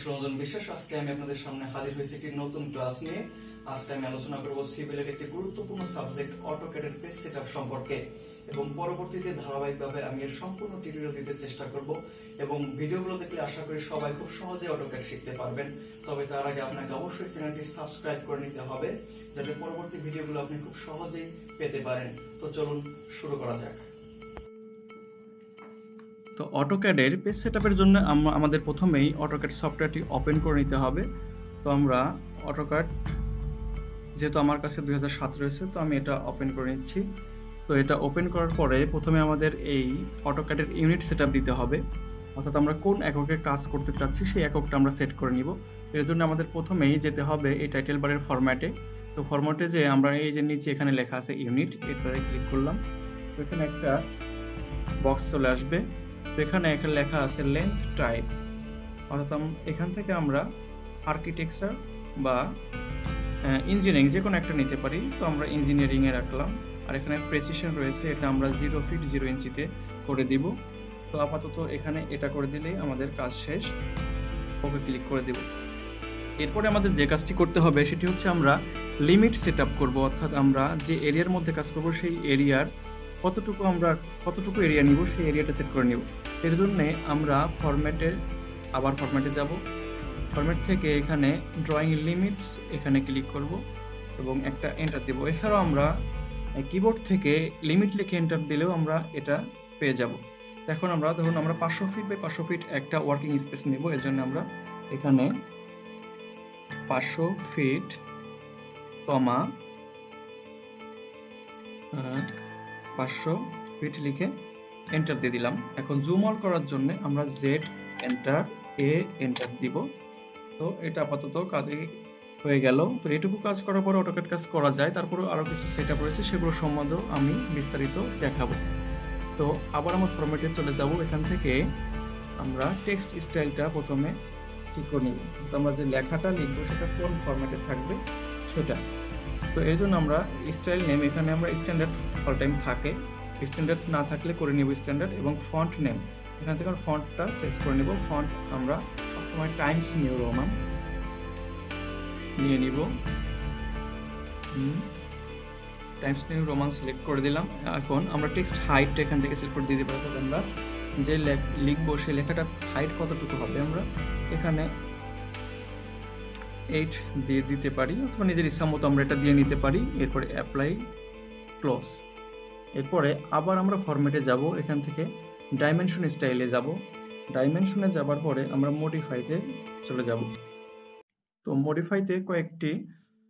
সুরঞ্জন বিশ্বাস। আজকে আমি আপনাদের সামনে হাজির হয়েছি একটি নতুন ক্লাস নিয়ে। আজকে আমি আলোচনা করব সিভিলের একটি গুরুত্বপূর্ণ সাবজেক্ট অটোক্যাডের পেজ সেটআপ সম্পর্কে, এবং পরবর্তীতে ধারাবাহিকভাবে আমি এর সম্পূর্ণ টিউটোরিয়াল দিতে চেষ্টা করব। এবং ভিডিওগুলো দেখলে আশা করি সবাই খুব সহজে অটোক্যাড শিখতে পারবেন। তবে তার আগে আপনাকে অবশ্যই চ্যানেলটি সাবস্ক্রাইব করে নিতে হবে, যাতে পরবর্তী ভিডিওগুলো আপনি খুব সহজেই পেতে পারেন। তো চলুন শুরু করা যাক। তো অটোক্যাডের পেজ সেটআপের জন্য আমাদের প্রথমেই অটোক্যাড সফটওয়্যারটি ওপেন করে নিতে হবে। তো আমরা অটোক্যাড, যেহেতু আমার কাছে 2007 রয়েছে, তো আমি এটা ওপেন করে নিচ্ছি। তো এটা ওপেন করার পরে প্রথমে আমাদের এই অটোক্যাডের ইউনিট সেটআপ দিতে হবে, অর্থাৎ আমরা কোন এককে কাজ করতে চাচ্ছি সেই এককটা আমরা সেট করে নিব। এর জন্য আমাদের প্রথমেই যেতে হবে এই টাইটেল বারের ফরম্যাটে। তো ফরম্যাটে যে আমরা এই যে নিচে এখানে লেখা আছে ইউনিট, এটাতে ক্লিক করলাম। তো এখানে একটা বক্স চলে আসবে। তো এখানে লেখা আছে লেন্থ টাইপ, অর্থাৎ এখান থেকে আমরা আর্কিটেকচার বা ইঞ্জিনিয়ারিং যে কোনো একটা নিতে পারি। তো আমরা ইঞ্জিনিয়ারিং এ রাখলাম। আর এখানে প্রেসিশন রয়েছে, এটা আমরা 0 ফিট 0 ইঞ্চিতে করে দিব। তো আপাতত এখানে এটা করে দিলেই আমাদের কাজ শেষ। ওকে ক্লিক করে দেব। এরপরে আমাদের যে কাজটি করতে হবে সেটি হচ্ছে আমরা লিমিট সেট আপ করবো, অর্থাৎ আমরা যে এরিয়ার মধ্যে কাজ করব সেই এরিয়ার কতটুকু এরিয়া নিব সেই এরিয়াটা সেট করে নিব। এর জন্য আমরা ফরম্যাটে যাব। ফরম্যাট থেকে এখানে ড্রয়িং লিমিটস এখানে ক্লিক করব এবং একটা এন্টার দেব। এছাড়াও আমরা কিবোর্ড থেকে লিমিট লিখে এন্টার দিলেও আমরা এটা পেয়ে যাব। এখন আমরা ধরুন আমরা 500 ফিট বাই 500 ফিট একটা ওয়ার্কিং স্পেস নেব। এর জন্য আমরা এখানে 500 ফিট কমা 500 ফিট লিখে এন্টার দিয়ে দিলাম। এখন জুম আউট করার জন্য আমরা জেড এন্টার এন্টার দিব। তো এটা আপাতত কাজে হয়ে গেল। তো এটুকু কাজ করার পরে অটোক্যাড কাজ করা যায়, তারপরে আরো কিছু সেটআপ রয়েছে, সেগুলো সম্বন্ধেও আমি বিস্তারিত দেখাবো। তো আবার আমার ফরম্যাটে চলে যাব। এখান থেকে আমরা টেক্সট স্টাইলটা প্রথমে ঠিক করে নিব, আমরা যে লেখাটা লিখবো সেটা কোন ফরম্যাটে থাকবে সেটা। তো এই জন্য আমরা স্টাইল নেম, এখানে আমরা স্ট্যান্ডার্ড অল টাইম থাকে, স্ট্যান্ডার্ড না থাকলে করে নিব স্ট্যান্ডার্ড। এবং ফন্ট নেম এখান থেকে আমরা ফন্টটা চেঞ্জ করে নিব। ফন্ট আমরা সবসময় টাইমস নিউ রোমান নিয়ে নিব। টাইমস নিউ রোমান সিলেক্ট করে দিলাম। এখন আমরা টেক্সট হাইটটা এখান থেকে সিলেক্ট করে দিতে পারি। আমরা যে লিখবো সেই লেখাটা হাইট কতটুকু হবে আমরা এখানে 8 দিয়ে দিতে পারি, অথবা নিজের ইচ্ছা মতো আমরা এটা দিয়ে নিতে পারি। এরপরে অ্যাপ্লাই ক্লোজ। এরপরে আবার আমরা ফরম্যাটে যাব। এখান থেকে ডাইমেনশন স্টাইলে যাব। ডাইমেনশনে যাবার পরে আমরা মডিফাইতে চলে যাব। তো মডিফাইতে কয়েকটি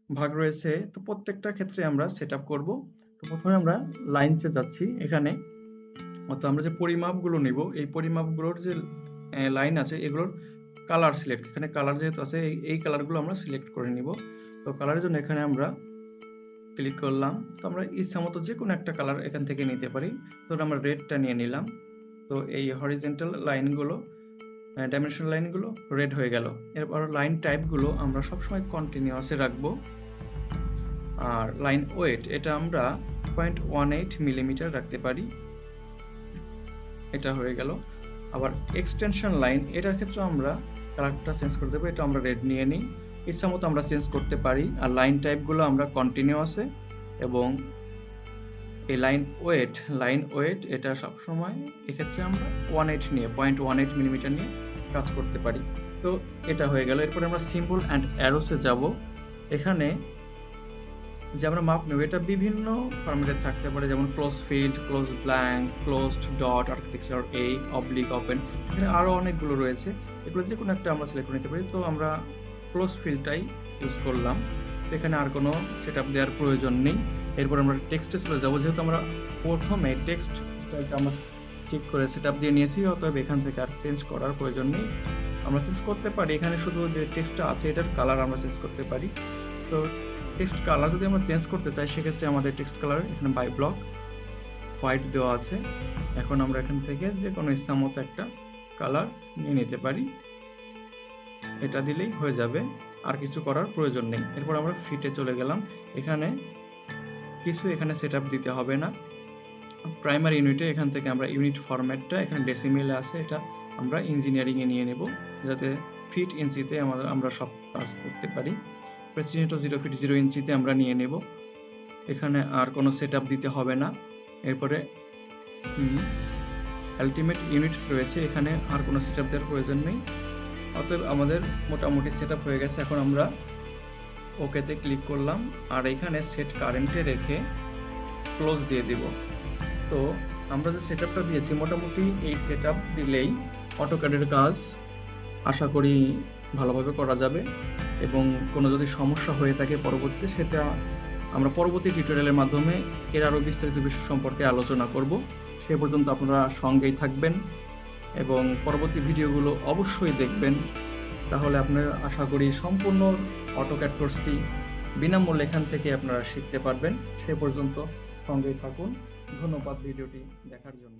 ভাগ রয়েছে, তো প্রত্যেকটা ক্ষেত্রে আমরা সেটআপ করব। তো প্রথমে আমরা লাইনসে যাচ্ছি। এখানে অর্থাৎ আমরা যে পরিমাপগুলো নিব, এই পরিমাপগুলোর যে লাইন আছে এগুলোর কালার সিলেক্ট, এখানে কালার যেহেতু আছে এই কালারগুলো আমরা সিলেক্ট করে নিব। তো কালারের জন্য এখানে আমরা ক্লিক করলাম। তো আমরা ইচ্ছা মতো যে কোনো একটা কালার এখান থেকে নিতে পারি। ধরুন আমরা রেডটা নিয়ে নিলাম। তো এই হরিজন্টাল লাইনগুলো, ডাইমেনশনাল লাইনগুলো রেড হয়ে গেল। এরপর লাইন টাইপগুলো আমরা সবসময় কন্টিনিউয়াসে রাখবো। আর লাইন ওয়েট এটা আমরা 0.18 মিলিমিটার রাখতে পারি। এটা হয়ে গেল। আবার এক্সটেনশন লাইন, এটার ক্ষেত্রে আমরা কালারটা চেঞ্জ করে দেবো। এটা আমরা রেড নিয়ে নিই, ইচ্ছা মতো আমরা চেঞ্জ করতে পারি। আর লাইন টাইপগুলো আমরা কন্টিনিউয়াসে, এবং এই লাইন ওয়েট এটা সবসময় এক্ষেত্রে আমরা 0.18 মিলিমিটার নিয়ে কাজ করতে পারি। তো এটা হয়ে গেল। এরপরে আমরা সিম্বল অ্যান্ড অ্যারোসে যাব। এখানে যে আমরা মাপ নেব এটা বিভিন্ন ফরম্যাটে থাকতে পারে, যেমন close field, close blank, closed dot, architecture এই, অবলিক, ওপেন, এখানে আরো অনেকগুলো রয়েছে। এগুলো যে কোনো একটা আমরা সিলেক্ট করে নিতে পারি। তো আমরা ক্লোজ ফিল্ডটাই ইউজ করলাম। এখানে আর কোনো সেটআপ দেওয়ার প্রয়োজন নেই। এরপর আমরা টেক্সটে চলে যাব। যেহেতু আমরা প্রথমে টেক্সট স্টাইলটা আমরা ঠিক করে সেটআপ দিয়ে নিয়েছি, অতএব এখান থেকে আর চেঞ্জ করার প্রয়োজন নেই। আমরা চেঞ্জ করতে পারি, এখানে শুধু যে টেক্সটটা আছে এটার কালার আমরা চেঞ্জ করতে পারি। তো টেক্সট কালার যদি আমরা চেঞ্জ করতে চাই, সেক্ষেত্রে আমাদের টেক্সট কালার এখানে বাই ব্লক হোয়াইট দেওয়া আছে। এখন আমরা এখান থেকে যে কোনো ইচ্ছা মতো একটা কালার নিয়ে নিতে পারি, এটা দিলেই হয়ে যাবে, আর কিছু করার প্রয়োজন নেই। এরপর আমরা ফিটে চলে গেলাম। এখানে সেটআপ দিতে হবে না। প্রাইমারি ইউনিটে এখান থেকে আমরা ইউনিট ফরম্যাটটা এখানে ডেসিমেলে আছে, এটা আমরা ইঞ্জিনিয়ারিং এ নিয়ে নেব, যাতে ফিট ইঞ্চিতে আমরা সব কাজ করতে পারি। প্রেসিডেন্ট 0 ফিট 0 ইঞ্চিতে আমরা নিয়ে নেব। এখানে আর কোনো সেটআপ দিতে হবে না। এরপরে আলটিমেট ইউনিটস রয়েছে, এখানে আর কোনো সেটআপ দেওয়ার প্রয়োজন নেই। অতএব আমাদের মোটামুটি সেটআপ হয়ে গেছে। এখন আমরা ওকেতে ক্লিক করলাম আর এখানে সেট কারেন্টে রেখে ক্লোজ দিয়ে দিব। তো আমরা যে সেটআপটা দিয়েছি মোটামুটি এই সেটআপ দিলেই অটোক্যাডের কাজ আশা করি ভালোভাবে করা যাবে, এবং কোনো যদি সমস্যা হয়ে থাকে পরবর্তীতে সেটা আমরা পরবর্তী টিউটোরিয়ালের মাধ্যমে এর আরও বিস্তারিত বিষয় সম্পর্কে আলোচনা করব। সে পর্যন্ত আপনারা সঙ্গেই থাকবেন এবং পরবর্তী ভিডিওগুলো অবশ্যই দেখবেন, তাহলে আপনারা আশা করি সম্পূর্ণ অটোক্যাড কোর্সটি বিনামূল্যে এখান থেকে আপনারা শিখতে পারবেন। সে পর্যন্ত সঙ্গেই থাকুন। ধন্যবাদ ভিডিওটি দেখার জন্য।